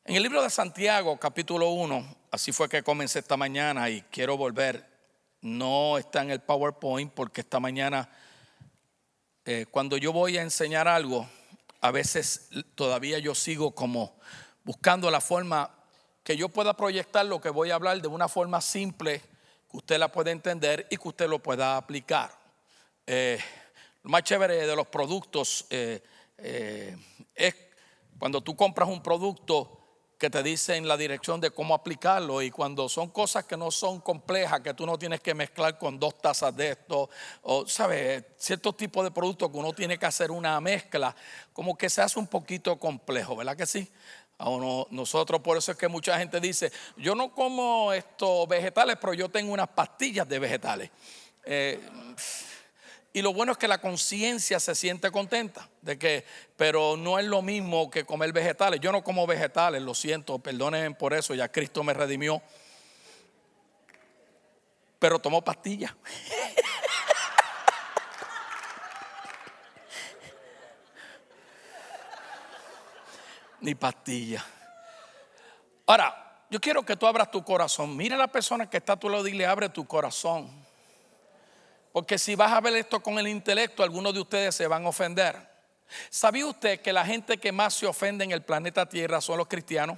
En el libro de Santiago, capítulo 1, así fue que comencé esta mañana y quiero volver. No está en el PowerPoint porque esta mañana, cuando yo voy a enseñar algo, a veces todavía yo sigo como buscando la forma que yo pueda proyectar lo que voy a hablar de una forma simple, que usted la pueda entender y que usted lo pueda aplicar. Lo más chévere de los productos es cuando tú compras un producto que te dicen la dirección de cómo aplicarlo, y cuando son cosas que no son complejas, que tú no tienes que mezclar con 2 tazas de esto, o sabes, ciertos tipos de productos que uno tiene que hacer una mezcla, como que se hace un poquito complejo, ¿verdad que sí? Nosotros, por eso es que mucha gente dice, yo no como estos vegetales, pero yo tengo unas pastillas de vegetales. Y lo bueno es que la conciencia se siente contenta pero no es lo mismo que comer vegetales. Yo no como vegetales, lo siento, perdonen por eso, ya Cristo me redimió. Pero tomo pastillas. Ni pastillas. Ahora, yo quiero que tú abras tu corazón. Mira a la persona que está a tu lado y dile, abre tu corazón. Porque si vas a ver esto con el intelecto, algunos de ustedes se van a ofender. ¿Sabía usted que la gente que más se ofende en el planeta Tierra son los cristianos?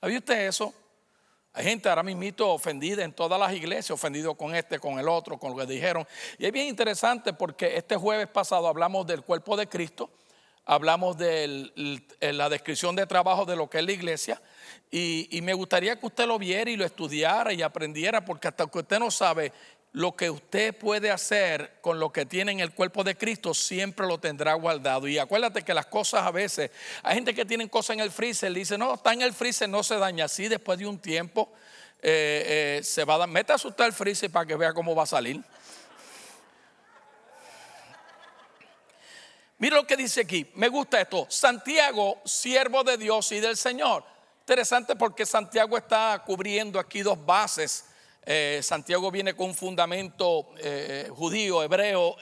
¿Sabía usted eso? Hay gente ahora mismo ofendida en todas las iglesias, ofendido con este, con el otro, con lo que dijeron. Y es bien interesante porque este jueves pasado hablamos del cuerpo de Cristo, hablamos de la descripción de trabajo de lo que es la iglesia. Y me gustaría que usted lo viera y lo estudiara y aprendiera, porque hasta que usted no sabe lo que usted puede hacer con lo que tiene en el cuerpo de Cristo, siempre lo tendrá guardado. Y acuérdate que las cosas a veces, hay gente que tiene cosas en el freezer, le dice, no, está en el freezer, no se daña. Así después de un tiempo se va a dar. Meta a asustar el freezer para que vea cómo va a salir. Mira lo que dice aquí, me gusta esto. Santiago, siervo de Dios y del Señor. Interesante porque Santiago está cubriendo aquí 2 bases. Santiago viene con un fundamento judío, hebreo,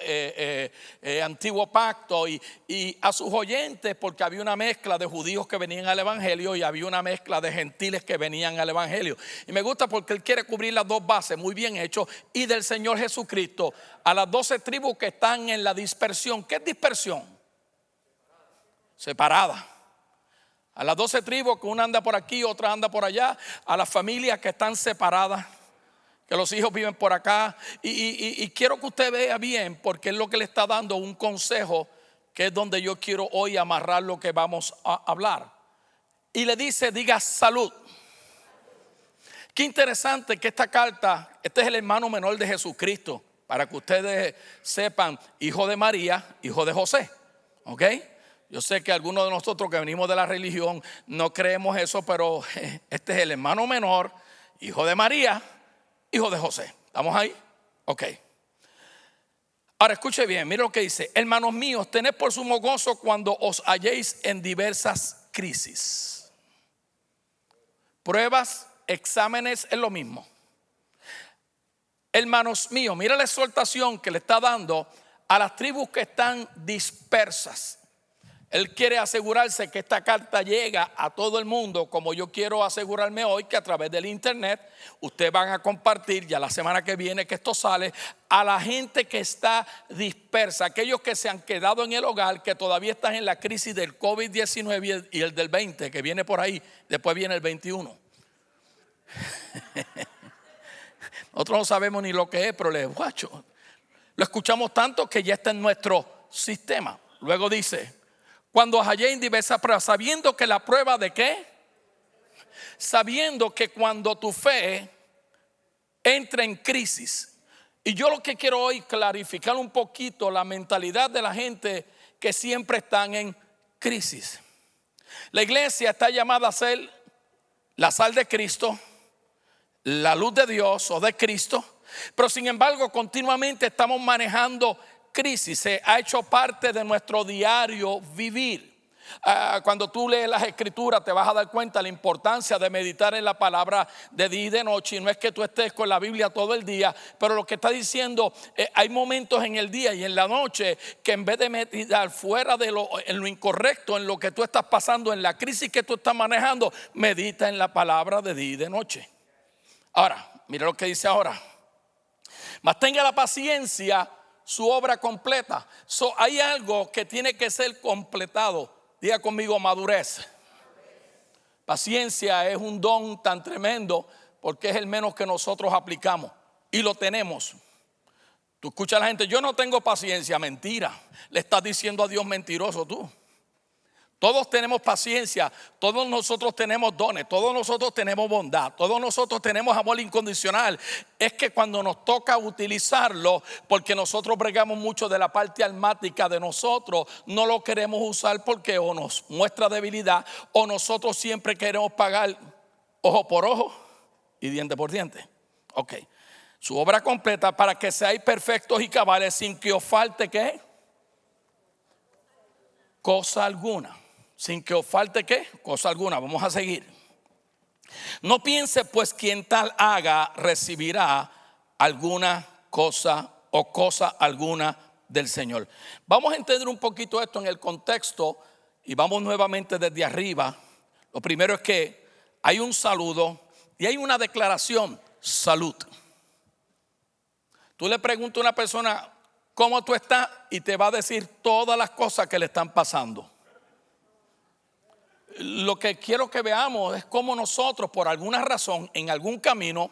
antiguo pacto, y a sus oyentes, porque había una mezcla de judíos que venían al evangelio y había una mezcla de gentiles que venían al evangelio. Y me gusta porque él quiere cubrir las 2 bases, muy bien hecho, y del Señor Jesucristo a las 12 tribus que están en la dispersión. ¿Qué es dispersión? Separada. A las 12 tribus, que una anda por aquí, otra anda por allá. A las familias que están separadas, que los hijos viven por acá. Y quiero que usted vea bien, porque es lo que le está dando un consejo, que es donde yo quiero hoy amarrar lo que vamos a hablar. Y le dice, diga salud. Qué interesante que esta carta, este es el hermano menor de Jesucristo, para que ustedes sepan, hijo de María, hijo de José. ¿Ok? Yo sé que algunos de nosotros que venimos de la religión no creemos eso, pero este es el hermano menor, hijo de María, hijo de José. ¿Estamos ahí? Ok. Ahora escuche bien, mire lo que dice. Hermanos míos, tened por sumo gozo cuando os halléis en diversas crisis. Pruebas, exámenes, es lo mismo. Hermanos míos, mira la exhortación que le está dando a las tribus que están dispersas. Él quiere asegurarse que esta carta llega a todo el mundo, como yo quiero asegurarme hoy que a través del internet ustedes van a compartir ya la semana que viene que esto sale a la gente que está dispersa, aquellos que se han quedado en el hogar, que todavía están en la crisis del COVID-19 y el del 20 que viene por ahí, después viene el 21. Nosotros no sabemos ni lo que es, pero lo escuchamos tanto que ya está en nuestro sistema. Luego dice, cuando os halléis en diversas pruebas, sabiendo que la prueba de qué, sabiendo que cuando tu fe entra en crisis. Y yo lo que quiero hoy clarificar un poquito la mentalidad de la gente que siempre están en crisis. La iglesia está llamada a ser la sal de Cristo, la luz de Dios o de Cristo, pero sin embargo continuamente estamos manejando crisis. Se ha hecho parte de nuestro diario vivir. Cuando tú lees las escrituras te vas a dar cuenta de la importancia de meditar en la palabra de día y de noche. Y no es que tú estés con la Biblia todo el día, pero lo que está diciendo, hay momentos en el día y en la noche que en vez de meditar fuera de en lo incorrecto, en lo que tú estás pasando, en la crisis que tú estás manejando, medita en la palabra de día y de noche. Ahora, mira lo que dice ahora. Mas tenga la paciencia su obra completa. Hay algo que tiene que ser completado. Diga conmigo, madurez. Paciencia es un don tan tremendo porque es el menos que nosotros aplicamos y lo tenemos. Tú escuchas a la gente, yo no tengo paciencia. Mentira, le estás diciendo a Dios mentiroso tú. Todos tenemos paciencia, todos nosotros tenemos dones, todos nosotros tenemos bondad, todos nosotros tenemos amor incondicional. Es que cuando nos toca utilizarlo, porque nosotros bregamos mucho de la parte almática de nosotros, no lo queremos usar porque o nos muestra debilidad o nosotros siempre queremos pagar ojo por ojo y diente por diente. Ok, su obra completa para que seáis perfectos y cabales sin que os falte ¿qué? Cosa alguna. Sin que os falte ¿qué? Cosa alguna. Vamos a seguir. No piense pues quien tal haga recibirá alguna cosa o cosa alguna del Señor. Vamos a entender un poquito esto en el contexto y vamos nuevamente desde arriba. Lo primero es que hay un saludo y hay una declaración, salud. Tú le preguntas a una persona cómo tú estás y te va a decir todas las cosas que le están pasando. Lo que quiero que veamos es cómo nosotros, por alguna razón, en algún camino,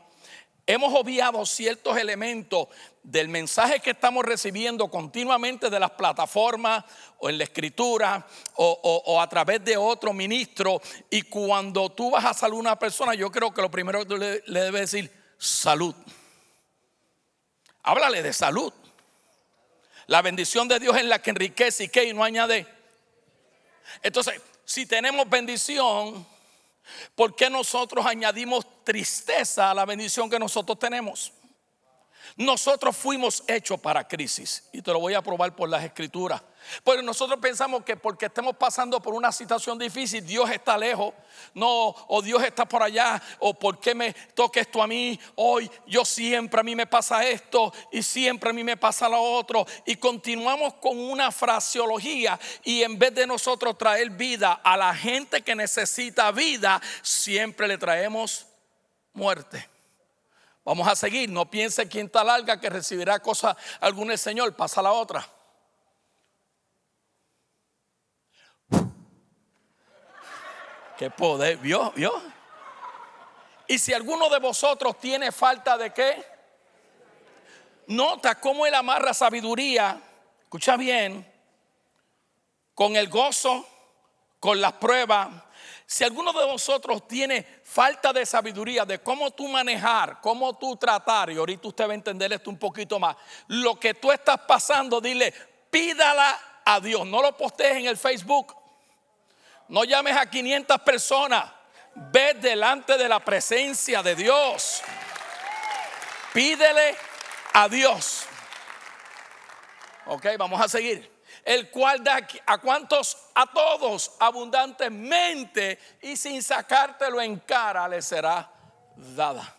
hemos obviado ciertos elementos del mensaje que estamos recibiendo continuamente de las plataformas o en la escritura o a través de otro ministro. Y cuando tú vas a saludar a una persona, yo creo que lo primero que tú le debes decir, salud. Háblale de salud. La bendición de Dios es la que enriquece y que y no añade. Entonces, si tenemos bendición, ¿por qué nosotros añadimos tristeza a la bendición que nosotros tenemos? Nosotros fuimos hechos para crisis y te lo voy a probar por las escrituras. Porque nosotros pensamos que porque estemos pasando por una situación difícil, Dios está lejos, no, o Dios está por allá, o por qué me toca esto a mí hoy, yo siempre a mí me pasa esto y siempre a mí me pasa lo otro, y continuamos con una fraseología y en vez de nosotros traer vida a la gente que necesita vida, siempre le traemos muerte. Vamos a seguir, no piense quien está larga que recibirá cosa alguna el Señor, pasa la otra. Qué poder, ¿vio? Y si alguno de vosotros tiene falta de qué, nota cómo él amarra sabiduría, escucha bien, con el gozo, con las pruebas. Si alguno de vosotros tiene falta de sabiduría de cómo tú manejar, cómo tú tratar, y ahorita usted va a entender esto un poquito más, lo que tú estás pasando, dile, pídala a Dios. No lo postees en el Facebook, no llames a 500 personas, ve delante de la presencia de Dios, pídele a Dios. Ok, vamos a seguir. El cual da a cuantos, a todos abundantemente y sin sacártelo en cara le será dada.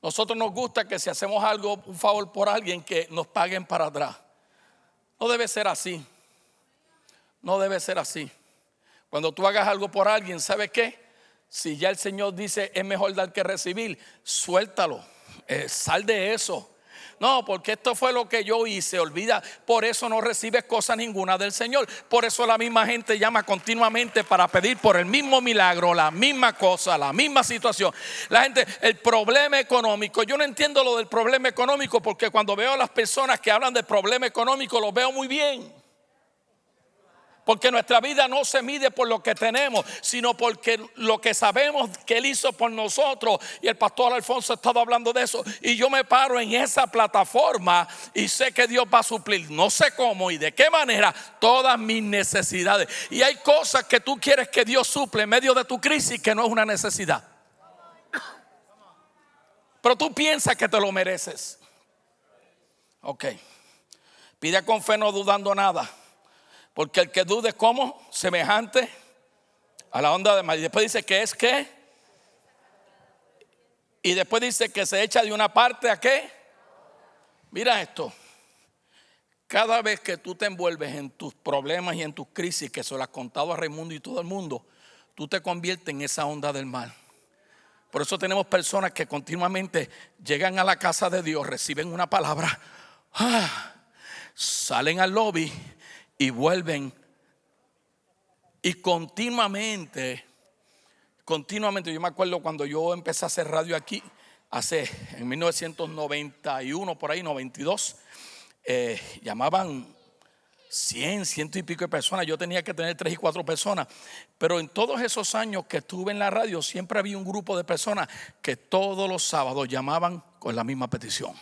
Nosotros nos gusta que si hacemos algo, un favor por alguien, que nos paguen para atrás. No debe ser así. No debe ser así. Cuando tú hagas algo por alguien, ¿sabes qué? Si ya el Señor dice es mejor dar que recibir, suéltalo, sal de eso. No, porque esto fue lo que yo hice, olvida. Por eso no recibes cosa ninguna del Señor. Por eso la misma gente llama continuamente para pedir por el mismo milagro, la misma cosa, la misma situación. La gente, el problema económico. Yo no entiendo lo del problema económico, porque cuando veo a las personas que hablan del problema económico, lo veo muy bien. Porque nuestra vida no se mide por lo que tenemos, sino porque lo que sabemos que Él hizo por nosotros. Y el pastor Alfonso ha estado hablando de eso. Y yo me paro en esa plataforma y sé que Dios va a suplir, no sé cómo y de qué manera, todas mis necesidades. Y hay cosas que tú quieres que Dios suple en medio de tu crisis que no es una necesidad. Pero tú piensas que te lo mereces. Ok. Pide con fe, no dudando nada. Porque el que dude como semejante a la onda del mar. Y después dice que es que. Y después dice que se echa de una parte a qué. Mira esto. Cada vez que tú te envuelves en tus problemas y en tus crisis, que se lo has contado a Raimundo y todo el mundo, tú te conviertes en esa onda del mar. Por eso tenemos personas que continuamente llegan a la casa de Dios, reciben una palabra, salen al lobby y vuelven. Y continuamente, yo me acuerdo cuando yo empecé a hacer radio aquí, en 1991, por ahí, 92, llamaban 100 y pico de personas. Yo tenía que tener 3 y 4 personas. Pero en todos esos años que estuve en la radio, siempre había un grupo de personas que todos los sábados llamaban con la misma petición.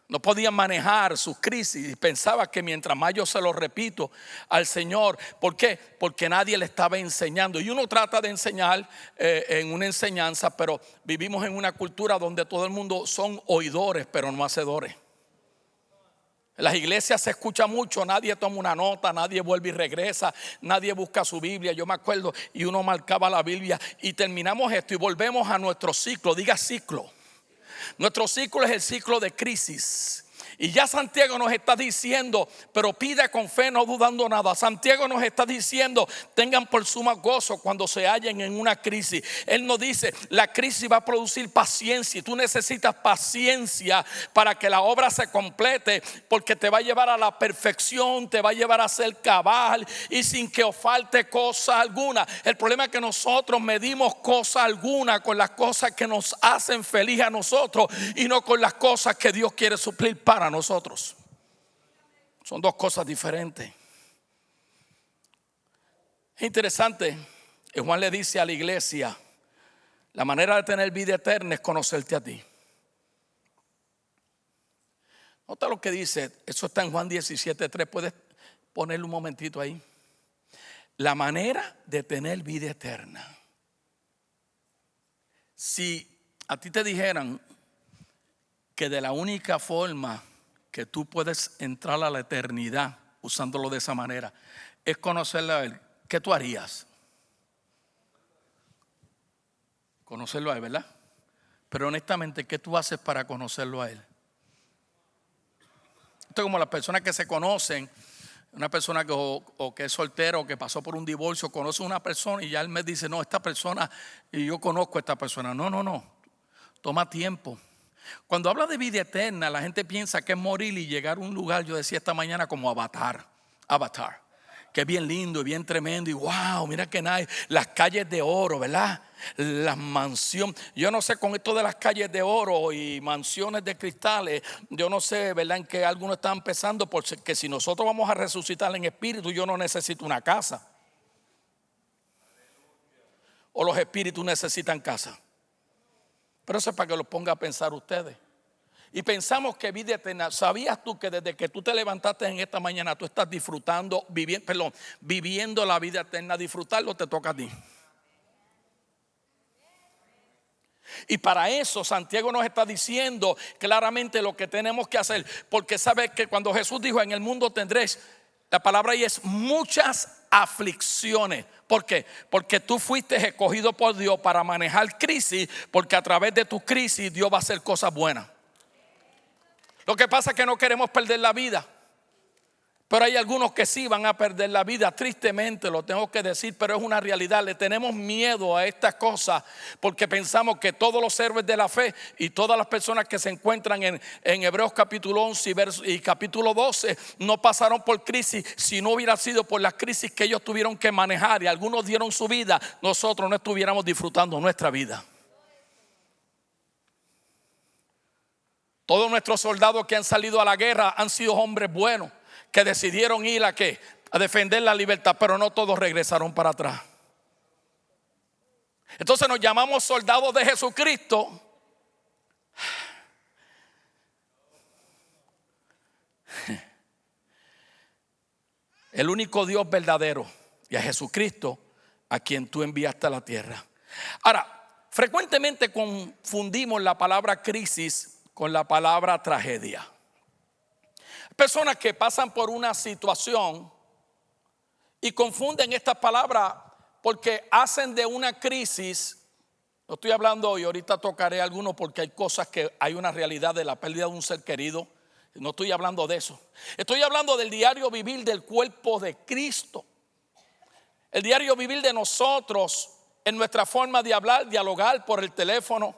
No podían manejar sus crisis y pensaba que mientras más yo se lo repito al Señor. ¿Por qué? Porque nadie le estaba enseñando. Y uno trata de enseñar en una enseñanza, pero vivimos en una cultura donde todo el mundo son oidores, pero no hacedores. En las iglesias se escucha mucho, nadie toma una nota, nadie vuelve y regresa, nadie busca su Biblia. Yo me acuerdo y uno marcaba la Biblia y terminamos esto y volvemos a nuestro ciclo. Diga ciclo. Nuestro ciclo es el ciclo de crisis. Y ya Santiago nos está diciendo, pero pida con fe, no dudando nada. Santiago nos está diciendo, tengan por suma gozo cuando se hallen en una crisis. Él nos dice, la crisis va a producir paciencia. Y tú necesitas paciencia para que la obra se complete, porque te va a llevar a la perfección, te va a llevar a ser cabal y sin que os falte cosa alguna. El problema es que nosotros medimos cosa alguna con las cosas que nos hacen feliz a nosotros y no con las cosas que Dios quiere suplir para nosotros. Son dos cosas diferentes. Es interesante que Juan le dice a la iglesia, la manera de tener vida eterna es conocerte a ti. Nota lo que dice, eso está en Juan 17:3. Puedes ponerle un momentito ahí. La manera de tener vida eterna. Si a ti te dijeran que de la única forma que tú puedes entrar a la eternidad, usándolo de esa manera, es conocerlo a Él, ¿qué tú harías? Conocerlo a Él, ¿verdad? Pero honestamente, ¿qué tú haces para conocerlo a Él? Esto es como las personas que se conocen. Una persona que es soltera o que pasó por un divorcio, conoce a una persona y ya él me dice, no, esta persona, y yo conozco a esta persona. No, toma tiempo. Cuando habla de vida eterna, la gente piensa que es morir y llegar a un lugar, yo decía esta mañana, como Avatar, que es bien lindo y bien tremendo y wow, mira que nice, las calles de oro, ¿verdad? Las mansiones, yo no sé con esto de las calles de oro y mansiones de cristales, yo no sé, ¿verdad? En que algunos están pensando porque si nosotros vamos a resucitar en espíritu, yo no necesito una casa. O los espíritus necesitan casa. Pero eso es para que lo ponga a pensar ustedes. Y pensamos que vida eterna. ¿Sabías tú que desde que tú te levantaste en esta mañana tú estás disfrutando, viviendo la vida eterna? Disfrutarlo te toca a ti. Y para eso Santiago nos está diciendo claramente lo que tenemos que hacer. Porque sabe que cuando Jesús dijo, en el mundo tendréis, la palabra ahí es muchas aflicciones. ¿Por qué? Porque tú fuiste escogido por Dios para manejar crisis, porque a través de tu crisis Dios va a hacer cosas buenas. Lo que pasa es que no queremos perder la vida. Pero hay algunos que sí van a perder la vida, tristemente lo tengo que decir, pero es una realidad. Le tenemos miedo a estas cosas porque pensamos que todos los héroes de la fe y todas las personas que se encuentran en Hebreos capítulo 11 y capítulo 12 no pasaron por crisis si no hubiera sido por las crisis que ellos tuvieron que manejar. Y algunos dieron su vida, nosotros no estuviéramos disfrutando nuestra vida. Todos nuestros soldados que han salido a la guerra han sido hombres buenos, que decidieron ir a defender la libertad, pero no todos regresaron para atrás. Entonces nos llamamos soldados de Jesucristo. El único Dios verdadero y a Jesucristo a quien tú enviaste a la tierra. Ahora, frecuentemente confundimos la palabra crisis con la palabra tragedia. personas que pasan por una situación y confunden estas palabras porque hacen de una crisis. No estoy hablando hoy, ahorita tocaré algunos porque hay cosas que hay una realidad de la pérdida de un ser querido. No estoy hablando de eso. Estoy hablando del diario vivir del cuerpo de Cristo. El diario vivir de nosotros en nuestra forma de hablar, dialogar por el teléfono,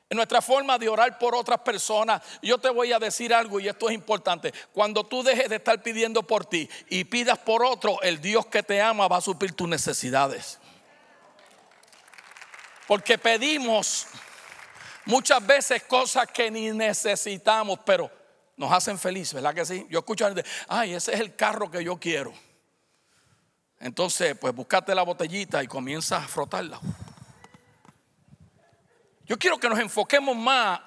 en nuestra forma de orar por otras personas. Yo te voy a decir algo y esto es importante. Cuando tú dejes de estar pidiendo por ti y pidas por otro, el Dios que te ama va a suplir tus necesidades. Porque pedimos muchas veces cosas que ni necesitamos, pero nos hacen felices, ¿verdad que sí? Yo escucho a gente, ay, ese es el carro que yo quiero. Entonces, pues búscate la botellita y comienza a frotarla. Yo quiero que nos enfoquemos más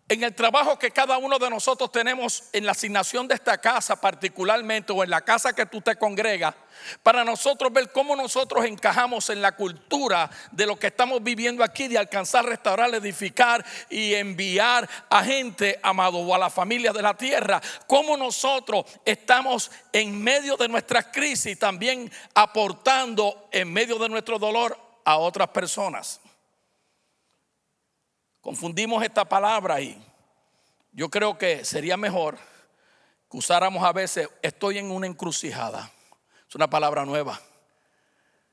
en el trabajo que cada uno de nosotros tenemos en la asignación de esta casa particularmente, o en la casa que tú te congregas, para nosotros ver cómo nosotros encajamos en la cultura de lo que estamos viviendo aquí, de alcanzar, restaurar, edificar y enviar a gente, amado, o a la familia de la tierra. Cómo nosotros estamos en medio de nuestras crisis también aportando en medio de nuestro dolor a otras personas. Confundimos esta palabra y yo creo que sería mejor que usáramos a veces, estoy en una encrucijada. Es una palabra nueva.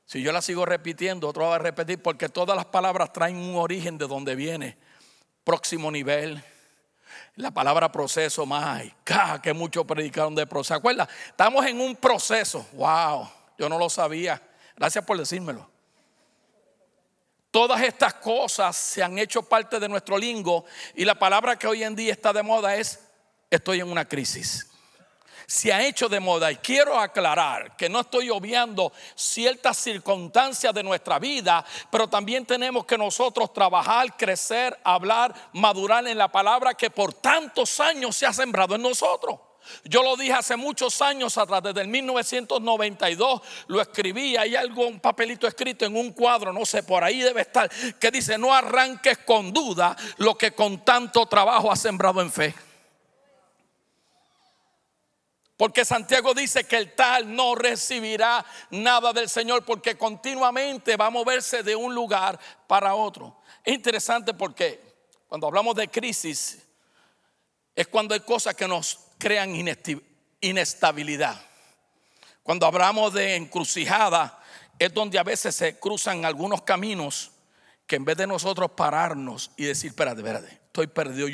Si yo la sigo repitiendo, otro va a repetir, porque todas las palabras traen un origen de donde viene. Próximo nivel. La palabra proceso, más, que muchos predicaron de proceso. ¿Se acuerdan? Estamos en un proceso. Wow, yo no lo sabía. Gracias por decírmelo. Todas estas cosas se han hecho parte de nuestro lingo y la palabra que hoy en día está de moda es estoy en una crisis. Se ha hecho de moda y quiero aclarar que no estoy obviando ciertas circunstancias de nuestra vida, pero también tenemos que nosotros trabajar, crecer, hablar, madurar en la palabra que por tantos años se ha sembrado en nosotros. Yo lo dije hace muchos años atrás, desde el 1992 lo escribí. Hay algo, un papelito escrito en un cuadro, no sé, por ahí debe estar, que dice: no arranques con duda lo que con tanto trabajo has sembrado en fe. Porque Santiago dice que el tal no recibirá nada del Señor, porque continuamente va a moverse de un lugar para otro. Es interesante porque cuando hablamos de crisis es cuando hay cosas que nos crean inestabilidad. Cuando hablamos de encrucijada es donde a veces se cruzan algunos caminos que en vez de nosotros pararnos y decir espérate, estoy perdido.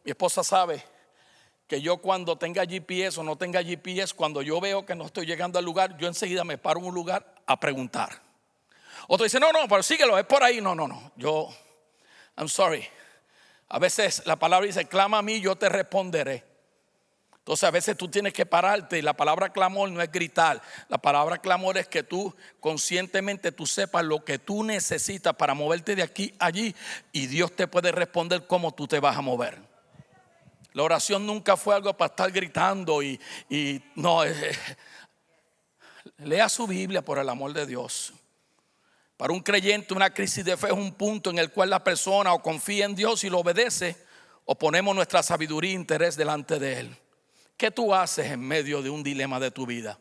Mi esposa sabe que yo cuando tenga GPS o no tenga GPS, cuando yo veo que no estoy llegando al lugar, yo enseguida me paro en un lugar a preguntar. Otro dice no, pero síguelo, es por ahí. No, I'm sorry. A veces la palabra dice clama a mí, yo te responderé. Entonces a veces tú tienes que pararte y la palabra clamor no es gritar. La palabra clamor es que tú conscientemente tú sepas lo que tú necesitas para moverte de aquí a allí y Dios te puede responder cómo tú te vas a mover. La oración nunca fue algo para estar gritando y no. Lea su Biblia por el amor de Dios. Para un creyente una crisis de fe es un punto en el cual la persona o confía en Dios y lo obedece o ponemos nuestra sabiduría e interés delante de Él. ¿Qué tú haces en medio de un dilema de tu vida?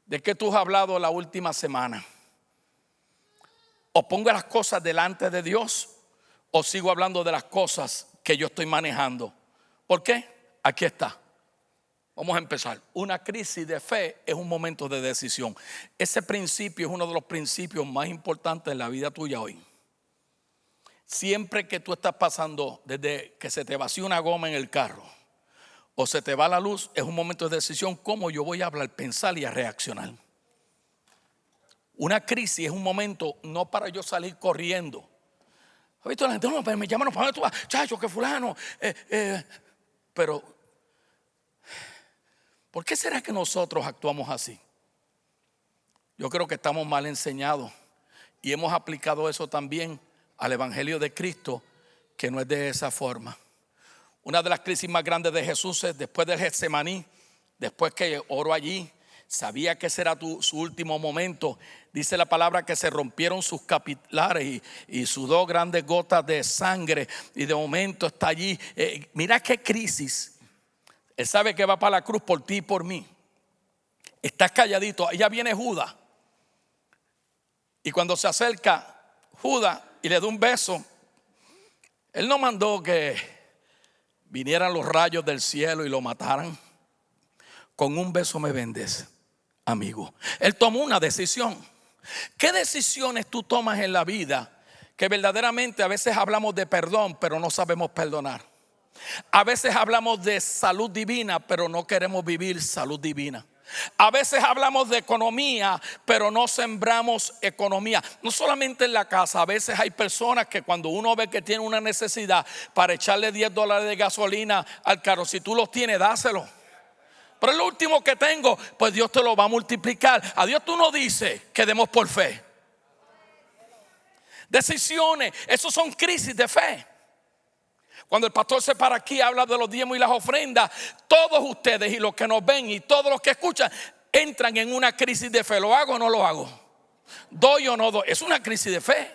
¿De qué tú has hablado la última semana? ¿O pongo las cosas delante de Dios o sigo hablando de las cosas que yo estoy manejando? ¿Por qué? Aquí está. Vamos a empezar. Una crisis de fe es un momento de decisión. Ese principio es uno de los principios más importantes en la vida tuya hoy. Siempre que tú estás pasando, desde que se te vacía una goma en el carro o se te va la luz, es un momento de decisión. ¿Cómo yo voy a hablar, pensar y a reaccionar? Una crisis es un momento no para yo salir corriendo. ¿Has visto la gente? No, pero me llaman, ¿para dónde tú vas? Chacho, que fulano. Pero, ¿por qué será que nosotros actuamos así? Yo creo que estamos mal enseñados y hemos aplicado eso también al Evangelio de Cristo, que no es de esa forma. Una de las crisis más grandes de Jesús es después del Getsemaní, después que oró allí, sabía que ese era su último momento. Dice la palabra que se rompieron sus capilares y sudó grandes gotas de sangre y de momento está allí. Mira qué crisis. Él sabe que va para la cruz por ti y por mí. Estás calladito. Allá viene Judas. Y cuando se acerca Judas y le da un beso, él no mandó que vinieran los rayos del cielo y lo mataran. Con un beso me vendes, amigo. Él tomó una decisión. ¿Qué decisiones tú tomas en la vida? Que verdaderamente a veces hablamos de perdón, pero no sabemos perdonar. A veces hablamos de salud divina, pero no queremos vivir salud divina. A veces hablamos de economía, pero no sembramos economía. No solamente en la casa, a veces hay personas que cuando uno ve que tiene una necesidad para echarle $10 de gasolina al carro, si tú los tienes, dáselo. Pero es lo último que tengo, pues Dios te lo va a multiplicar. A Dios tú no dices que demos por fe. Decisiones, esos son crisis de fe. Cuando el pastor se para aquí, habla de los diezmos y las ofrendas, todos ustedes y los que nos ven y todos los que escuchan entran en una crisis de fe. ¿Lo hago o no lo hago? ¿Doy o no doy? Es una crisis de fe.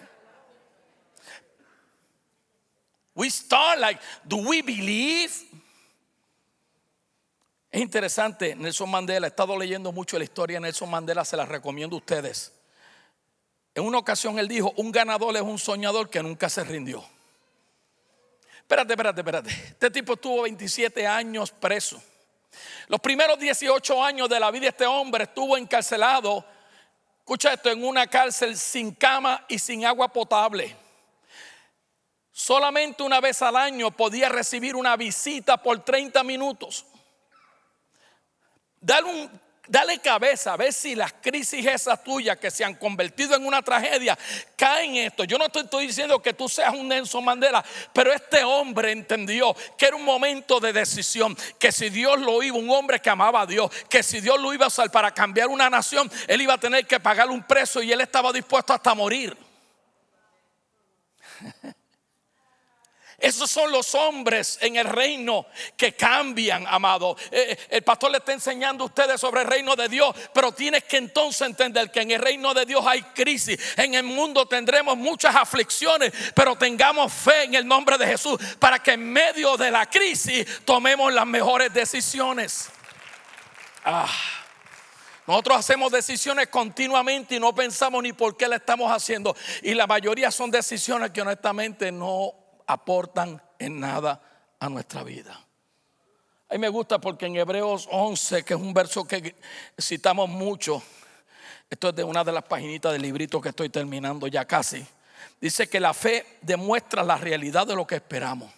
We start like, do we believe? Es interesante, Nelson Mandela, he estado leyendo mucho la historia de Nelson Mandela, se la recomiendo a ustedes. En una ocasión él dijo, un ganador es un soñador que nunca se rindió. Espérate. Este tipo estuvo 27 años preso. Los primeros 18 años de la vida de este hombre estuvo encarcelado, escucha esto, en una cárcel sin cama y sin agua potable. Solamente una vez al año podía recibir una visita por 30 minutos. Dale cabeza a ver si las crisis esas tuyas que se han convertido en una tragedia caen en esto. Yo no te estoy diciendo que tú seas un Nelson Mandela, pero este hombre entendió que era un momento de decisión, que si Dios lo iba, un hombre que amaba a Dios, que si Dios lo iba a usar para cambiar una nación, él iba a tener que pagar un precio y él estaba dispuesto hasta morir. Esos son los hombres en el reino que cambian, amado. El pastor le está enseñando a ustedes sobre el reino de Dios, pero tienes que entonces entender que en el reino de Dios hay crisis. En el mundo tendremos muchas aflicciones, pero tengamos fe en el nombre de Jesús para que en medio de la crisis tomemos las mejores decisiones. Nosotros hacemos decisiones continuamente y no pensamos ni por qué la estamos haciendo. Y la mayoría son decisiones que honestamente no aportan en nada a nuestra vida. A mí me gusta porque en Hebreos 11, que es un verso que citamos mucho, esto es de una de las paginitas del librito que estoy terminando ya casi, dice que la fe demuestra la realidad de lo que esperamos.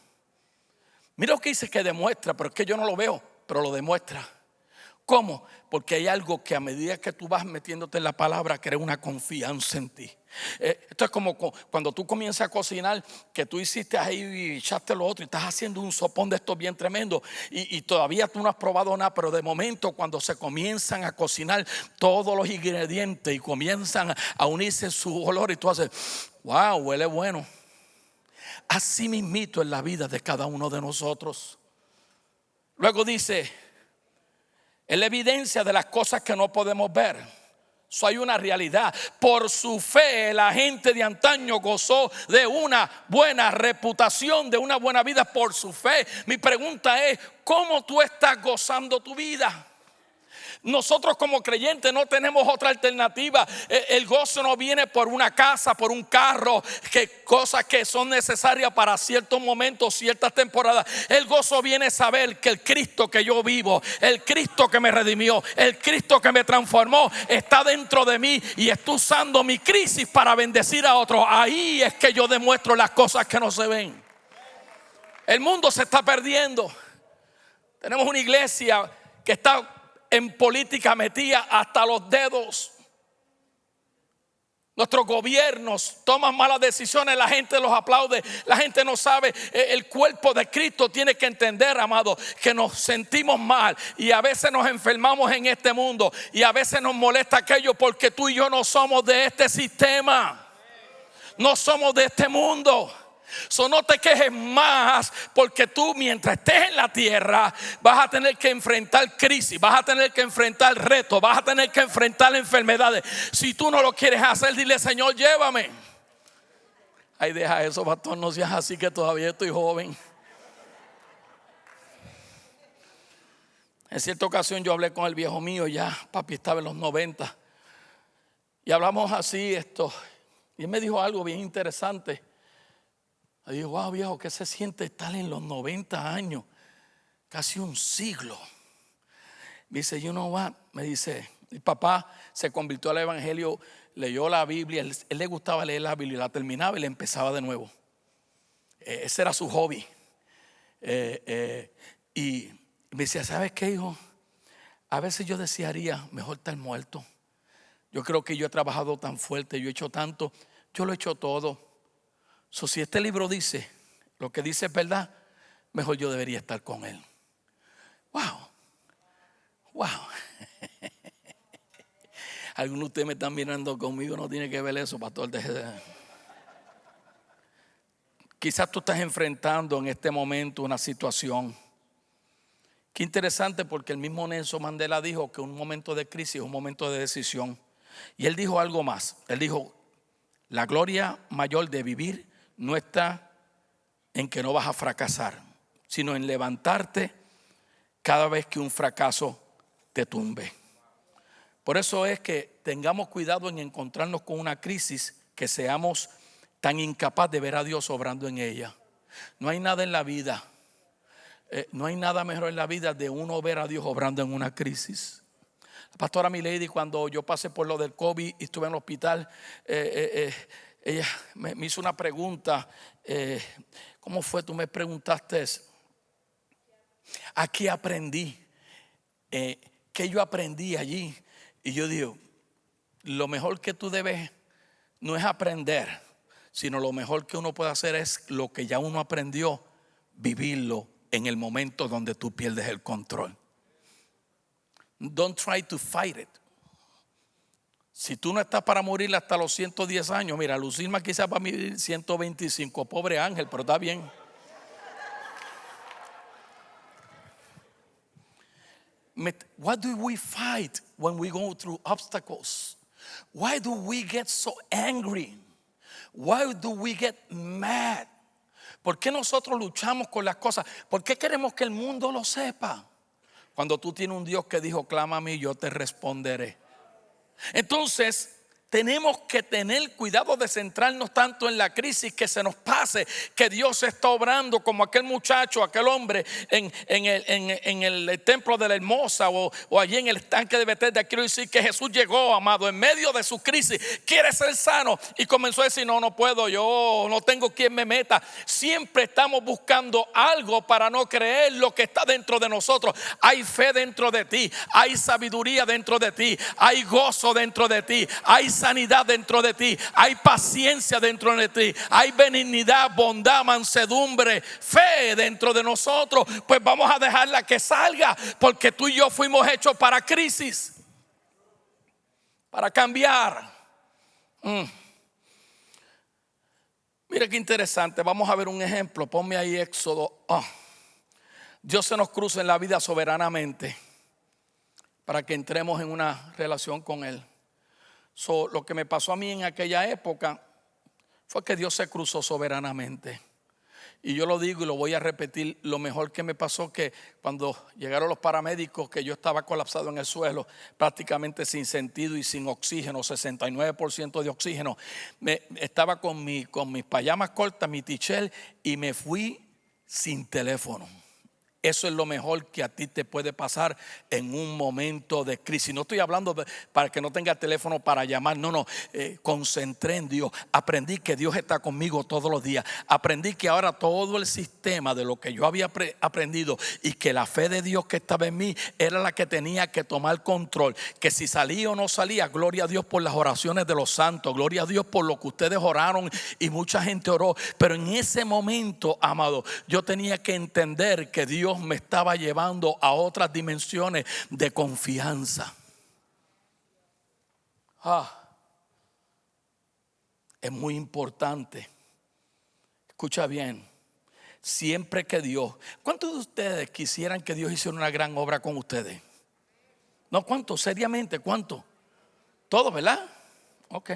Mira lo que dice que demuestra, pero es que yo no lo veo, pero lo demuestra. ¿Cómo? Porque hay algo que a medida que tú vas metiéndote en la palabra, crea una confianza en ti. Esto es como cuando tú comienzas a cocinar, que tú hiciste ahí y echaste lo otro y estás haciendo un sopón de esto bien tremendo y todavía tú no has probado nada, pero de momento cuando se comienzan a cocinar todos los ingredientes y comienzan a unirse su olor y tú haces, wow, huele bueno. Así mismito en la vida de cada uno de nosotros. Luego dice, es la evidencia de las cosas que no podemos ver. Eso hay una realidad. Por su fe la gente de antaño gozó de una buena reputación, de una buena vida por su fe. Mi pregunta es, ¿cómo tú estás gozando tu vida? Nosotros como creyentes no tenemos otra alternativa. El gozo no viene por una casa, por un carro, que cosas que son necesarias para ciertos momentos, ciertas temporadas. El gozo viene a saber que el Cristo que yo vivo, el Cristo que me redimió, el Cristo que me transformó, está dentro de mí y está usando mi crisis para bendecir a otros. Ahí es que yo demuestro las cosas que no se ven. El mundo se está perdiendo. Tenemos una iglesia que está en política metida hasta los dedos. Nuestros gobiernos toman malas decisiones, la gente los aplaude, la gente no sabe. El cuerpo de Cristo tiene que entender, amado, que nos sentimos mal y a veces nos enfermamos en este mundo y a veces nos molesta aquello porque tú y yo no somos de este sistema, no somos de este mundo. No te quejes más, porque tú mientras estés en la tierra vas a tener que enfrentar crisis, vas a tener que enfrentar retos, vas a tener que enfrentar enfermedades. Si tú no lo quieres hacer, dile, Señor, llévame. Ay, deja eso, pastor, no seas así, que todavía estoy joven. En cierta ocasión yo hablé con el viejo mío, ya papi estaba en los 90. Y hablamos así y él me dijo algo bien interesante. Me dijo, wow viejo, ¿qué se siente estar en los 90 años? Casi un siglo. Me dice, you know what? Me dice, mi papá se convirtió al evangelio, leyó la Biblia, él le gustaba leer la Biblia, la terminaba y le empezaba de nuevo. Ese era su hobby. Y me decía, ¿sabes qué, hijo? A veces yo desearía mejor estar muerto. Yo creo que yo he trabajado tan fuerte, yo he hecho tanto, yo lo he hecho todo. Si este libro dice lo que dice es verdad, mejor yo debería estar con él. Wow. Algunos de ustedes me están mirando conmigo, no tiene que ver eso, pastor. Quizás tú estás enfrentando en este momento una situación. Qué interesante, porque el mismo Nelson Mandela dijo que un momento de crisis es un momento de decisión. Y él dijo algo más. Él dijo, la gloria mayor de vivir no está en que no vas a fracasar, sino en levantarte cada vez que un fracaso te tumbe. Por eso es que tengamos cuidado en encontrarnos con una crisis, que seamos tan incapaz de ver a Dios obrando en ella. No hay nada en la vida, no hay nada mejor en la vida de uno ver a Dios obrando en una crisis. La pastora Milady, cuando yo pasé por lo del COVID y estuve en el hospital, ella me hizo una pregunta. ¿Cómo fue? Tú me preguntaste, ¿a qué aprendí? ¿Qué yo aprendí allí? Y yo digo, lo mejor que tú debes no es aprender, sino lo mejor que uno puede hacer es lo que ya uno aprendió, vivirlo en el momento donde tú pierdes el control. Don't try to fight it. Si tú no estás para morir hasta los 110 años, mira, Lucilma quizás va a vivir 125, pobre ángel, pero está bien. What do we fight when we go through obstacles? Why do we get so angry? Why do we get mad? ¿Por qué nosotros luchamos con las cosas? ¿Por qué queremos que el mundo lo sepa? Cuando tú tienes un Dios que dijo, clama a mí, yo te responderé. Entonces, tenemos que tener cuidado de centrarnos tanto en la crisis que se nos pase que Dios está obrando, como aquel muchacho, aquel hombre en el templo de la Hermosa o allí en el estanque de Betesda. Quiero decir que Jesús llegó, amado, en medio de su crisis. Quiere ser sano y comenzó a decir, no puedo, yo no tengo quien me meta. Siempre estamos buscando algo para no creer lo que está dentro de nosotros. Hay fe dentro de ti, hay sabiduría dentro de ti, hay gozo dentro de ti, hay sanidad dentro de ti, hay paciencia dentro de ti, hay benignidad, bondad, mansedumbre, fe dentro de nosotros. Pues vamos a dejarla que salga, porque tú y yo fuimos hechos para crisis, para cambiar. Mira qué interesante. Vamos a ver un ejemplo. Ponme ahí Éxodo. Dios se nos cruza en la vida soberanamente para que entremos en una relación con Él. Lo que me pasó a mí en aquella época fue que Dios se cruzó soberanamente. Y yo lo digo y lo voy a repetir, lo mejor que me pasó que cuando llegaron los paramédicos, que yo estaba colapsado en el suelo, prácticamente sin sentido y sin oxígeno, 69% de oxígeno. Estaba con mis payamas cortas, mi t-shirt, y me fui sin teléfono. Eso es lo mejor que a ti te puede pasar en un momento de crisis. No estoy hablando para que no tenga teléfono para llamar. No. Concentré en Dios. Aprendí que Dios está conmigo todos los días. Aprendí que ahora todo el sistema de lo que yo había aprendido y que la fe de Dios que estaba en mí era la que tenía que tomar control. Que si salía o no salía, gloria a Dios por las oraciones de los santos. Gloria a Dios por lo que ustedes oraron y mucha gente oró. Pero en ese momento, amado, yo tenía que entender que Dios me estaba llevando a otras dimensiones de confianza. Es muy importante. Escucha bien. Siempre que Dios, ¿cuántos de ustedes quisieran que Dios hiciera una gran obra con ustedes? No, ¿cuántos? Seriamente, ¿cuántos? Todos, ¿verdad? Ok.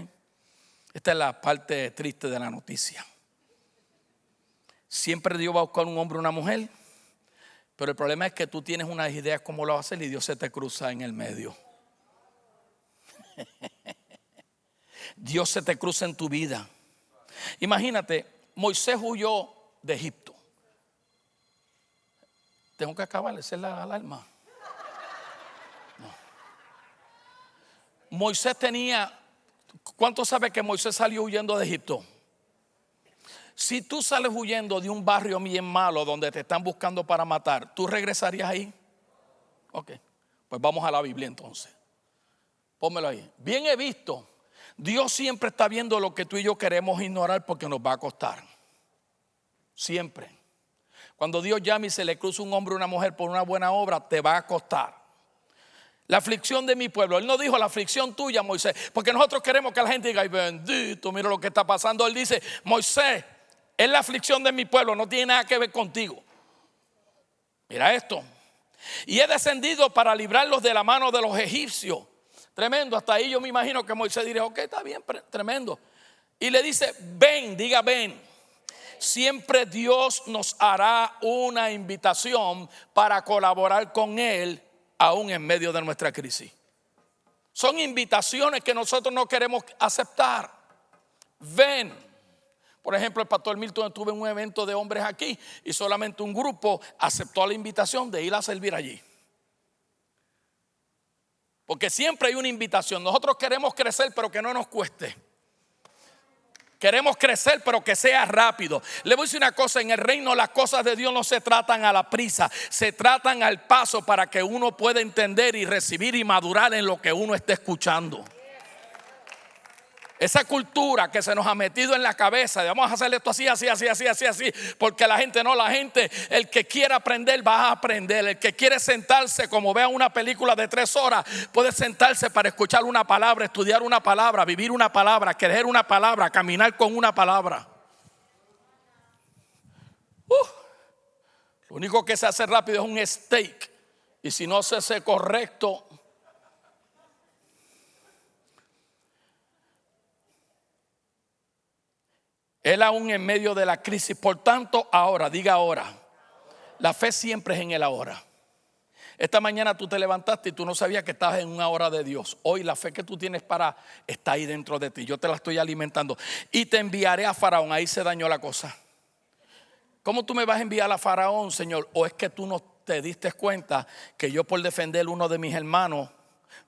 Esta es la parte triste de la noticia. Siempre Dios va a buscar un hombre o una mujer Pero el problema es que tú tienes unas ideas cómo lo vas a hacer y Dios se te cruza en el medio. Dios se te cruza en tu vida. Imagínate, Moisés huyó de Egipto. Tengo que acabar, esa es la alarma. No. Moisés tenía, ¿cuánto sabe que Moisés salió huyendo de Egipto? Si tú sales huyendo de un barrio bien malo donde te están buscando para matar, ¿tú regresarías ahí? Ok, pues vamos a la Biblia entonces. Pónmelo ahí. Bien he visto, Dios siempre está viendo lo que tú y yo queremos ignorar porque nos va a costar. Siempre. Cuando Dios llama y se le cruza un hombre o una mujer por una buena obra, te va a costar. La aflicción de mi pueblo. Él no dijo la aflicción tuya, Moisés, porque nosotros queremos que la gente diga, ay, bendito, mira lo que está pasando. Él dice, Moisés, es la aflicción de mi pueblo, no tiene nada que ver contigo. Mira esto. Y he descendido para librarlos de la mano de los egipcios. Tremendo, hasta ahí yo me imagino que Moisés diría, ok, está bien, tremendo. Y le dice, ven, diga ven. Siempre Dios nos hará una invitación para colaborar con Él, aún en medio de nuestra crisis. Son invitaciones que nosotros no queremos aceptar. Ven. Por ejemplo, el pastor Milton estuvo en un evento de hombres aquí y solamente un grupo aceptó la invitación de ir a servir allí. Porque siempre hay una invitación. Nosotros queremos crecer, pero que no nos cueste. Queremos crecer, pero que sea rápido. Le voy a decir una cosa, en el reino las cosas de Dios no se tratan a la prisa, se tratan al paso para que uno pueda entender y recibir y madurar en lo que uno esté escuchando. Esa cultura que se nos ha metido en la cabeza de vamos a hacer esto así, porque la gente, el que quiera aprender va a aprender. El que quiere sentarse como vea una película de 3 horas, puede sentarse para escuchar una palabra, estudiar una palabra, vivir una palabra, creer una palabra, caminar con una palabra. Lo único que se hace rápido es un steak, y si no se hace correcto, Él aún en medio de la crisis. Por tanto, ahora, diga ahora. La fe siempre es en el ahora. Esta mañana tú te levantaste y tú no sabías que estabas en una hora de Dios. Hoy la fe que tú tienes está ahí dentro de ti. Yo te la estoy alimentando. Y te enviaré a Faraón. Ahí se dañó la cosa. ¿Cómo tú me vas a enviar a Faraón, Señor? ¿O es que tú no te diste cuenta que yo por defender a uno de mis hermanos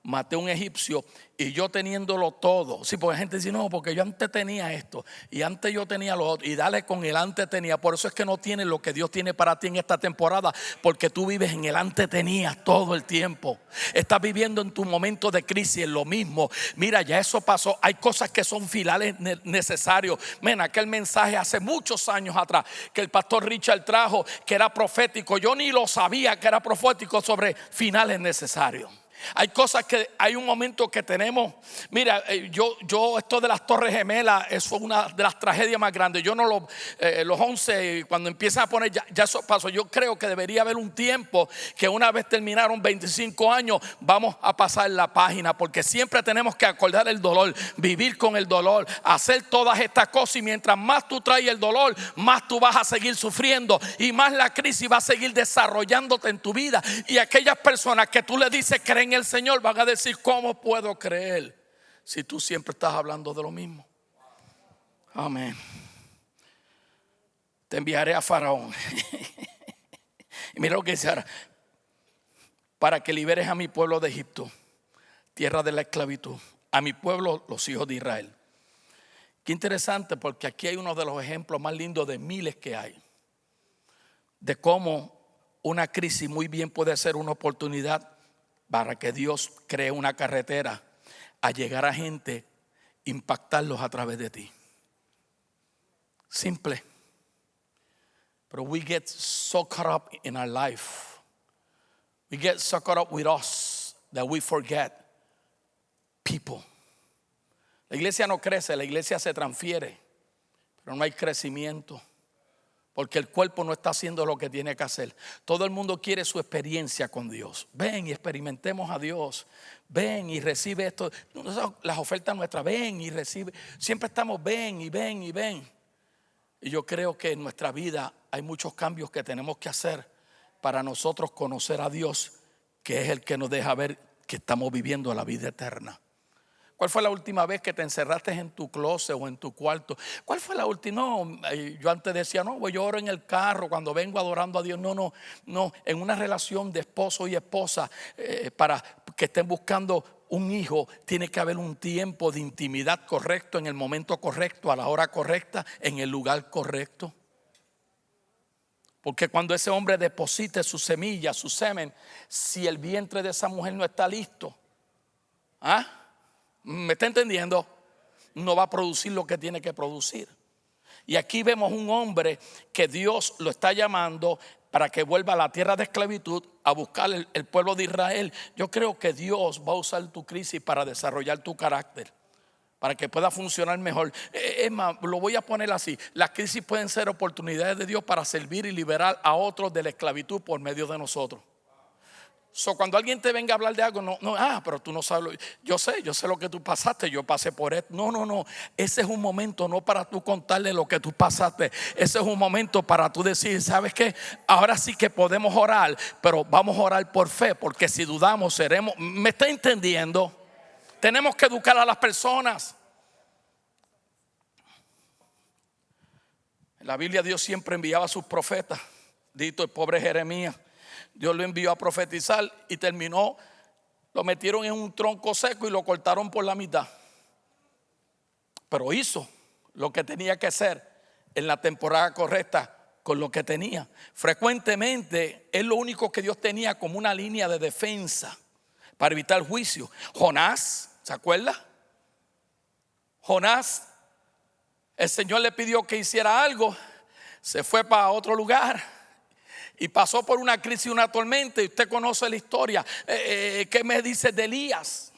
maté a un egipcio y yo teniéndolo todo? Sí, porque la gente dice, no, porque yo antes tenía esto y antes yo tenía lo otro. Y dale con el antes tenía. Por eso es que no tienes lo que Dios tiene para ti en esta temporada, porque tú vives en el antes tenías todo el tiempo. Estás viviendo en tu momento de crisis, en lo mismo. Mira, ya eso pasó. Hay cosas que son finales necesarios. Ven, aquel mensaje hace muchos años atrás que el pastor Richard trajo, que era profético. Yo ni lo sabía que era profético, sobre finales necesarios. Hay cosas que hay un momento que tenemos. Mira, yo esto de las Torres Gemelas, eso fue una de las tragedias más grandes. Yo no los 11, cuando empiezan a poner ya eso pasó. Yo creo que debería haber un tiempo que una vez terminaron 25 años, vamos a pasar la página, porque siempre tenemos que acordar el dolor, vivir con el dolor, hacer todas estas cosas, y mientras más tú traes el dolor, más tú vas a seguir sufriendo y más la crisis va a seguir desarrollándote en tu vida. Y aquellas personas que tú le dices creen en el Señor van a decir, ¿cómo puedo creer si tú siempre estás hablando de lo mismo? Amén. Te enviaré a Faraón. Y mira lo que dice ahora: para que liberes a mi pueblo de Egipto, tierra de la esclavitud, a mi pueblo, los hijos de Israel. Qué interesante, porque aquí hay uno de los ejemplos más lindos de miles que hay, de cómo una crisis muy bien puede ser una oportunidad para que Dios cree una carretera a llegar a gente, impactarlos a través de ti. Simple. Pero we get so caught up in our life. We get so caught up with us that we forget people. La iglesia no crece, la iglesia se transfiere, pero no hay crecimiento. Porque el cuerpo no está haciendo lo que tiene que hacer. Todo el mundo quiere su experiencia con Dios. Ven y experimentemos a Dios. Ven y recibe esto. Las ofertas nuestras, ven y recibe. Siempre estamos ven y ven y ven. Y yo creo que en nuestra vida hay muchos cambios que tenemos que hacer para nosotros conocer a Dios, que es el que nos deja ver que estamos viviendo la vida eterna. ¿Cuál fue la última vez que te encerraste en tu closet o en tu cuarto? ¿Cuál fue la última? No, yo antes decía, no, pues yo oro en el carro cuando vengo adorando a Dios. No, en una relación de esposo y esposa, para que estén buscando un hijo, tiene que haber un tiempo de intimidad correcto, en el momento correcto, a la hora correcta, en el lugar correcto. Porque cuando ese hombre deposite su semilla, su semen, si el vientre de esa mujer no está listo, ¿me está entendiendo? No va a producir lo que tiene que producir. Y aquí vemos un hombre que Dios lo está llamando para que vuelva a la tierra de esclavitud a buscar el pueblo de Israel. Yo creo que Dios va a usar tu crisis para desarrollar tu carácter, para que pueda funcionar mejor. Es más, lo voy a poner así: las crisis pueden ser oportunidades de Dios para servir y liberar a otros de la esclavitud por medio de nosotros. Cuando alguien te venga a hablar de algo, pero tú no sabes. Yo sé lo que tú pasaste, yo pasé por esto. No. Ese es un momento no para tú contarle lo que tú pasaste. Ese es un momento para tú decir, ¿sabes qué? Ahora sí que podemos orar, pero vamos a orar por fe, porque si dudamos seremos. ¿Me está entendiendo? Tenemos que educar a las personas. En la Biblia Dios siempre enviaba a sus profetas. Dito el pobre Jeremías, Dios lo envió a profetizar y terminó, lo metieron en un tronco seco y lo cortaron por la mitad. Pero hizo lo que tenía que hacer en la temporada correcta con lo que tenía. Frecuentemente es lo único que Dios tenía como una línea de defensa para evitar juicio. Jonás, ¿se acuerda? Jonás, el Señor le pidió que hiciera algo, se fue para otro lugar y pasó por una crisis y una tormenta. Y usted conoce la historia. ¿Qué me dice de Elías?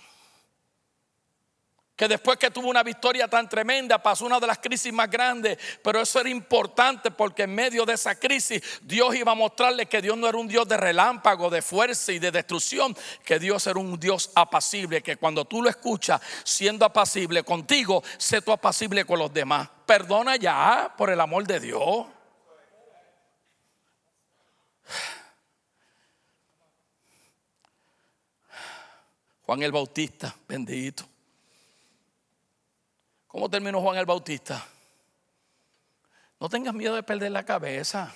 Que después que tuvo una victoria tan tremenda, pasó una de las crisis más grandes. Pero eso era importante, porque en medio de esa crisis Dios iba a mostrarle que Dios no era un Dios de relámpago, de fuerza y de destrucción, que Dios era un Dios apacible, que cuando tú lo escuchas siendo apacible contigo, sé tú apacible con los demás. Perdona ya, por el amor de Dios. Juan el Bautista, bendito. ¿Cómo terminó Juan el Bautista? No tengas miedo de perder la cabeza.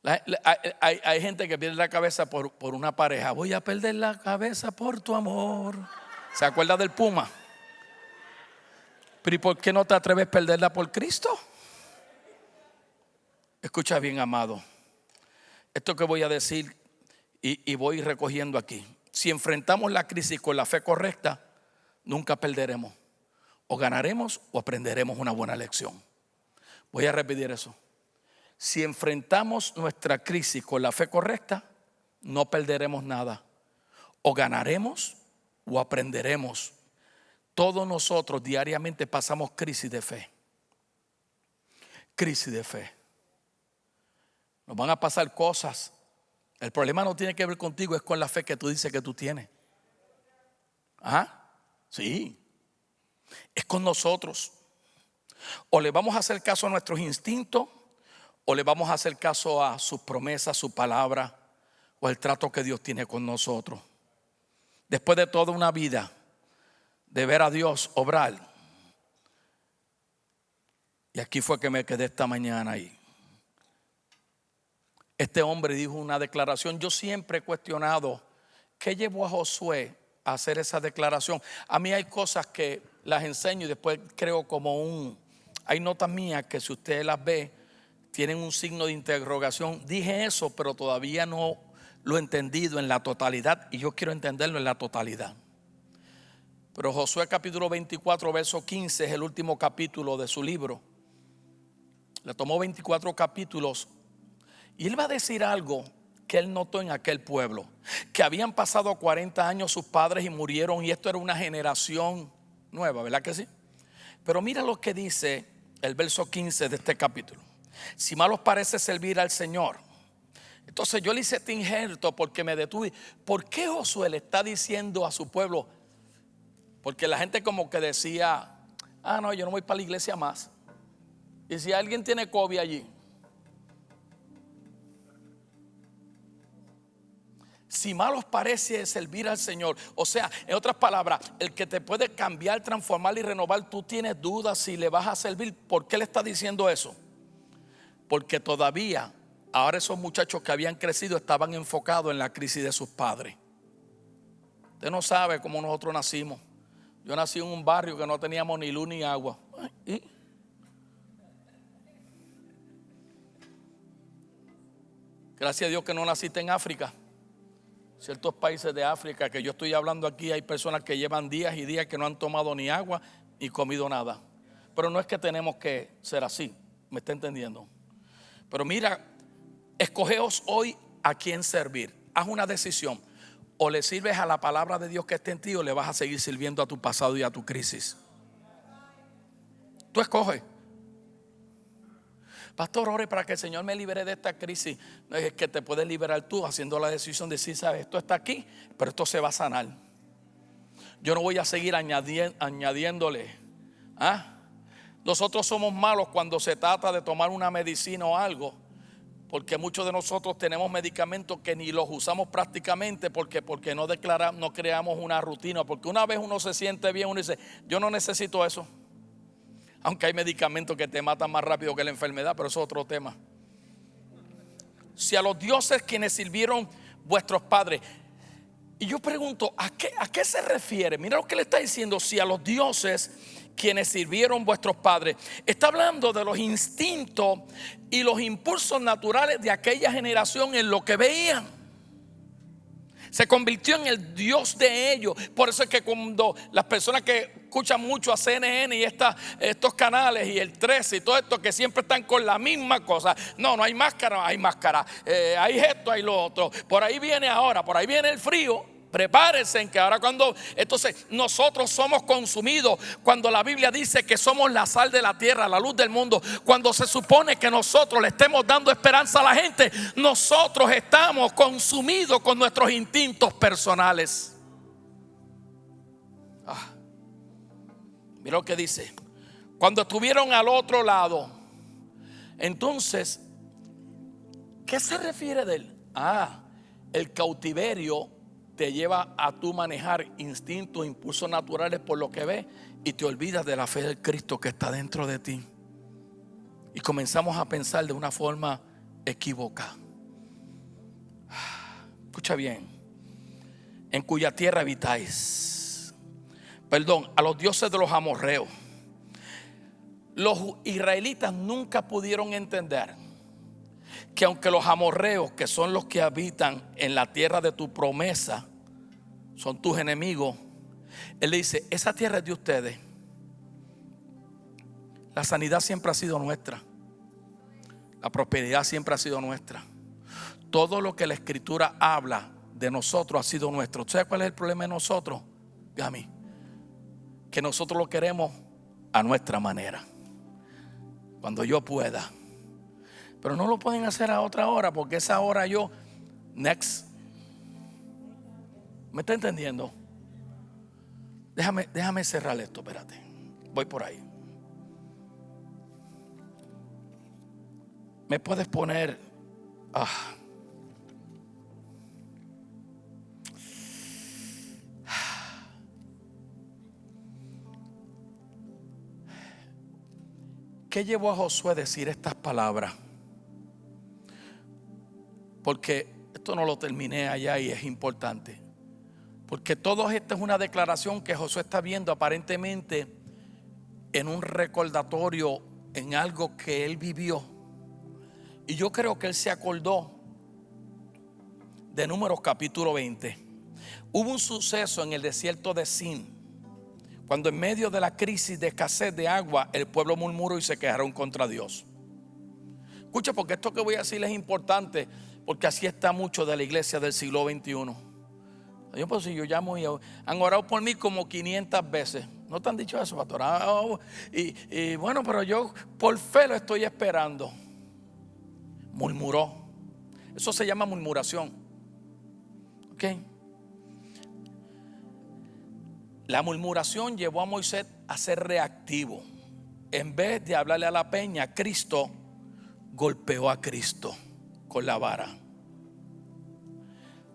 Hay gente que pierde la cabeza por una pareja. Voy a perder la cabeza por tu amor. ¿Se acuerda del puma? Pero ¿y por qué no te atreves a perderla por Cristo? Escucha bien, amado. Esto que voy a decir y voy recogiendo aquí. Si enfrentamos la crisis con la fe correcta, nunca perderemos. O ganaremos o aprenderemos una buena lección. Voy a repetir eso. Si enfrentamos nuestra crisis con la fe correcta, no perderemos nada. O ganaremos o aprenderemos. Todos nosotros diariamente pasamos crisis de fe. Crisis de fe. Nos van a pasar cosas. El problema no tiene que ver contigo, es con la fe que tú dices que tú tienes. Sí. Es con nosotros. O le vamos a hacer caso a nuestros instintos, o le vamos a hacer caso a sus promesas, su palabra, o el trato que Dios tiene con nosotros. Después de toda una vida de ver a Dios obrar, y aquí fue que me quedé esta mañana ahí. Este hombre dijo una declaración. Yo siempre he cuestionado qué llevó a Josué a hacer esa declaración. A mí hay cosas que las enseño y después creo hay notas mías que si usted las ve tienen un signo de interrogación. Dije eso, pero todavía no lo he entendido en la totalidad, y yo quiero entenderlo en la totalidad. Pero Josué capítulo 24 verso 15 es el último capítulo de su libro. Le tomó 24 capítulos. Y él va a decir algo que él notó en aquel pueblo, que habían pasado 40 años sus padres y murieron, y esto era una generación nueva, ¿verdad que sí? Pero mira lo que dice el verso 15 de este capítulo. Si mal os parece servir al Señor. Entonces yo le hice este injerto porque me detuve. ¿Por qué Josué le está diciendo a su pueblo? Porque la gente como que decía, no, yo no voy para la iglesia más. Y si alguien tiene COVID allí, Si mal os parece servir al Señor, o sea, en otras palabras, el que te puede cambiar, transformar y renovar, tú tienes dudas si le vas a servir. ¿Por qué le está diciendo eso? Porque todavía, ahora esos muchachos que habían crecido estaban enfocados en la crisis de sus padres. Usted no sabe cómo nosotros nacimos. Yo nací en un barrio que no teníamos ni luz ni agua. Gracias a Dios que no naciste en África. Ciertos países de África que yo estoy hablando aquí, hay personas que llevan días y días que no han tomado ni agua ni comido nada. Pero no es que tenemos que ser así, ¿me está entendiendo? Pero mira, escogeos hoy a quién servir. Haz una decisión. O le sirves a la palabra de Dios que está en ti, o le vas a seguir sirviendo a tu pasado y a tu crisis. Tú escoges. Pastor, ore para que el Señor me libere de esta crisis. No es que te puedes liberar tú haciendo la decisión de decir, sabes, esto está aquí, pero esto se va a sanar. Yo no voy a seguir añadiéndole. Nosotros somos malos cuando se trata de tomar una medicina o algo, porque muchos de nosotros tenemos medicamentos que ni los usamos prácticamente porque no creamos una rutina. Porque una vez uno se siente bien, uno dice, yo no necesito eso. Aunque hay medicamentos que te matan más rápido que la enfermedad, pero eso es otro tema. Si a los dioses quienes sirvieron vuestros padres. Y yo pregunto, ¿a qué se refiere? Mira lo que le está diciendo. Si a los dioses quienes sirvieron vuestros padres. Está hablando de los instintos y los impulsos naturales de aquella generación en lo que veían. Se convirtió en el Dios de ellos. Por eso es que cuando las personas que escuchan mucho a CNN y estos canales y el 13 y todo esto, que siempre están con la misma cosa. No hay máscara, hay máscara. Hay esto, hay lo otro. Por ahí viene ahora, por ahí viene el frío. Prepárense en que ahora entonces nosotros somos consumidos cuando la Biblia dice que somos la sal de la tierra, la luz del mundo. Cuando se supone que nosotros le estemos dando esperanza a la gente, nosotros estamos consumidos con nuestros instintos personales. Mira lo que dice. Cuando estuvieron al otro lado, entonces, ¿qué se refiere de él? El cautiverio te lleva a tú manejar instintos, impulsos naturales por lo que ves y te olvidas de la fe del Cristo que está dentro de ti. Y comenzamos a pensar de una forma equivocada. Escucha bien. En cuya tierra habitáis. Perdón, a los dioses de los amorreos. Los israelitas nunca pudieron entender que aunque los amorreos, que son los que habitan en la tierra de tu promesa, son tus enemigos, él le dice, esa tierra es de ustedes. La sanidad siempre ha sido nuestra. La prosperidad siempre ha sido nuestra. Todo lo que la Escritura habla de nosotros ha sido nuestro. ¿Sabes cuál es el problema de nosotros, Gami? Que nosotros lo queremos a nuestra manera, cuando yo pueda. Pero no lo pueden hacer a otra hora, porque esa hora next. ¿Me está entendiendo? Déjame cerrar esto, espérate. Voy por ahí. ¿Me puedes poner? ¿Qué llevó a Josué a decir estas palabras? Porque esto no lo terminé allá y es importante. Porque todo esto es una declaración que Josué está viendo aparentemente en un recordatorio, en algo que él vivió. Y yo creo que él se acordó de Números capítulo 20. Hubo un suceso en el desierto de Sin, cuando en medio de la crisis de escasez de agua, el pueblo murmuró y se quejaron contra Dios. Escucha, porque esto que voy a decir es importante, porque así está mucho de la iglesia del siglo XXI. Yo pues si yo llamo y han orado por mí como 500 veces. ¿No te han dicho eso, pastor? Y bueno, pero yo por fe lo estoy esperando. Murmuró. Eso se llama murmuración. ¿Ok? La murmuración llevó a Moisés a ser reactivo. En vez de hablarle a la peña, Cristo golpeó a Cristo con la vara.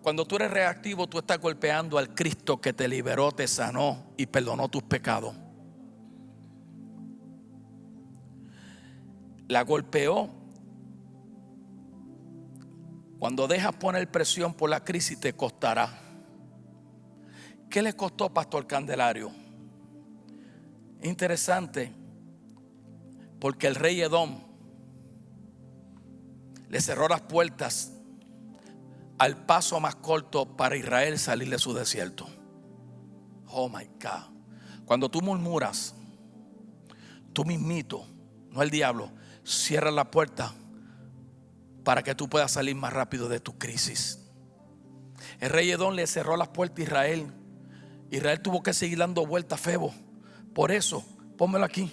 Cuando tú eres reactivo, tú estás golpeando al Cristo que te liberó, te sanó y perdonó tus pecados. La golpeó. Cuando dejas poner presión por la crisis, te costará. ¿Qué le costó, Pastor Candelario? Interesante, porque el rey Edom le cerró las puertas al paso más corto para Israel salir de su desierto. Oh my God. Cuando tú murmuras, tú mismito, no el diablo, cierra la puerta para que tú puedas salir más rápido de tu crisis. El rey Edom le cerró las puertas a Israel. Israel tuvo que seguir dando vueltas, Febo. Por eso, pónmelo aquí.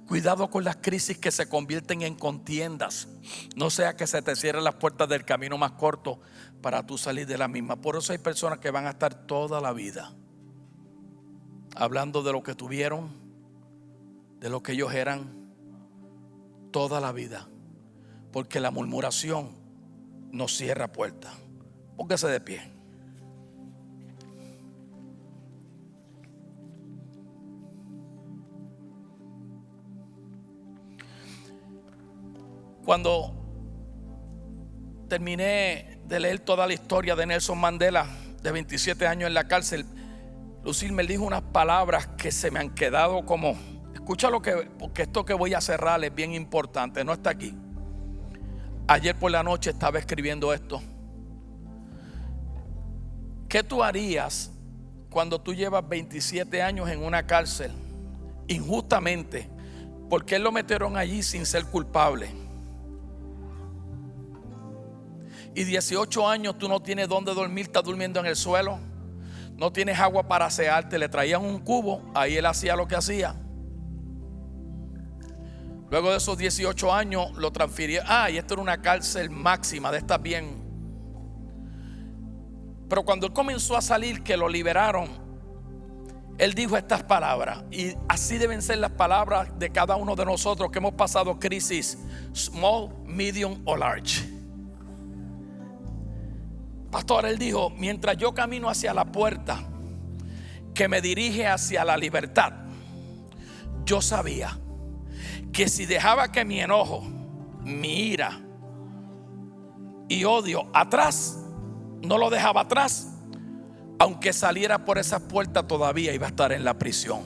Cuidado con las crisis que se convierten en contiendas. No sea que se te cierren las puertas del camino más corto para tú salir de la misma. Por eso hay personas que van a estar toda la vida hablando de lo que tuvieron, de lo que ellos eran, toda la vida. Porque la murmuración nos cierra puertas. Póngase de pie. Cuando terminé de leer toda la historia de Nelson Mandela, de 27 años en la cárcel, Lucille me dijo unas palabras que se me han quedado como, escucha porque esto que voy a cerrar es bien importante, no está aquí. Ayer por la noche estaba escribiendo esto. ¿Qué tú harías cuando tú llevas 27 años en una cárcel injustamente? Porque él lo metieron allí sin ser culpable. Y 18 años tú no tienes dónde dormir, estás durmiendo en el suelo. No tienes agua para asearte. Le traían un cubo, ahí él hacía lo que hacía. Luego de esos 18 años lo transfirió. Y esto era una cárcel máxima, de estas bien. Pero cuando él comenzó a salir, que lo liberaron, él dijo estas palabras. Y así deben ser las palabras de cada uno de nosotros que hemos pasado crisis, small, medium o large. Pastor, él dijo: mientras yo camino hacia la puerta que me dirige hacia la libertad, yo sabía que si dejaba que mi enojo, mi ira y odio atrás, no lo dejaba atrás, aunque saliera por esa puerta todavía iba a estar en la prisión.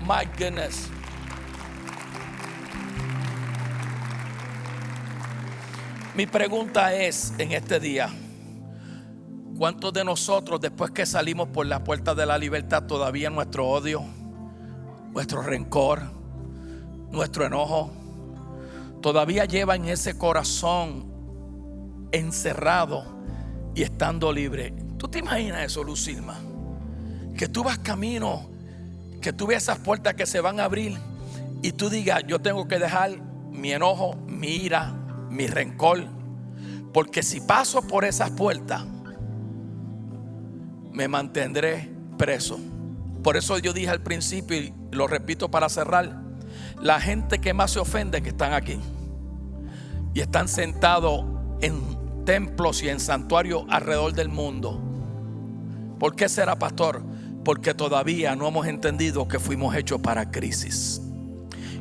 My goodness. Mi pregunta es en este día: ¿cuántos de nosotros, después que salimos por la puerta de la libertad, todavía nuestro odio, nuestro rencor, nuestro enojo todavía lleva en ese corazón encerrado y estando libre? ¿Tú te imaginas eso, Lucilma? Que tú vas camino, que tú ves esas puertas que se van a abrir y tú digas: yo tengo que dejar mi enojo, mi ira, mi rencor, porque si paso por esas puertas me mantendré preso. Por eso yo dije al principio, y lo repito para cerrar: la gente que más se ofende, que están aquí y están sentados en templos y en santuarios alrededor del mundo. ¿Por qué será, pastor? Porque todavía no hemos entendido que fuimos hechos para crisis.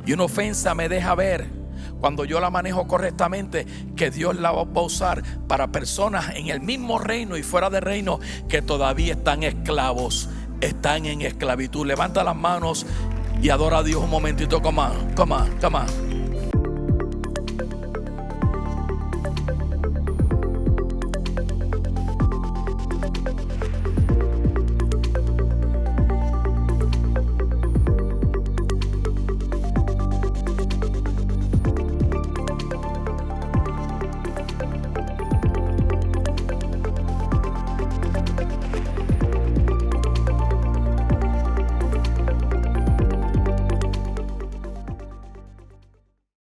Y una ofensa me deja ver, cuando yo la manejo correctamente, que Dios la va a usar para personas en el mismo reino y fuera de reino que todavía están esclavos, están en esclavitud. Levanta las manos y adora a Dios un momentito. Come on, come on, come on.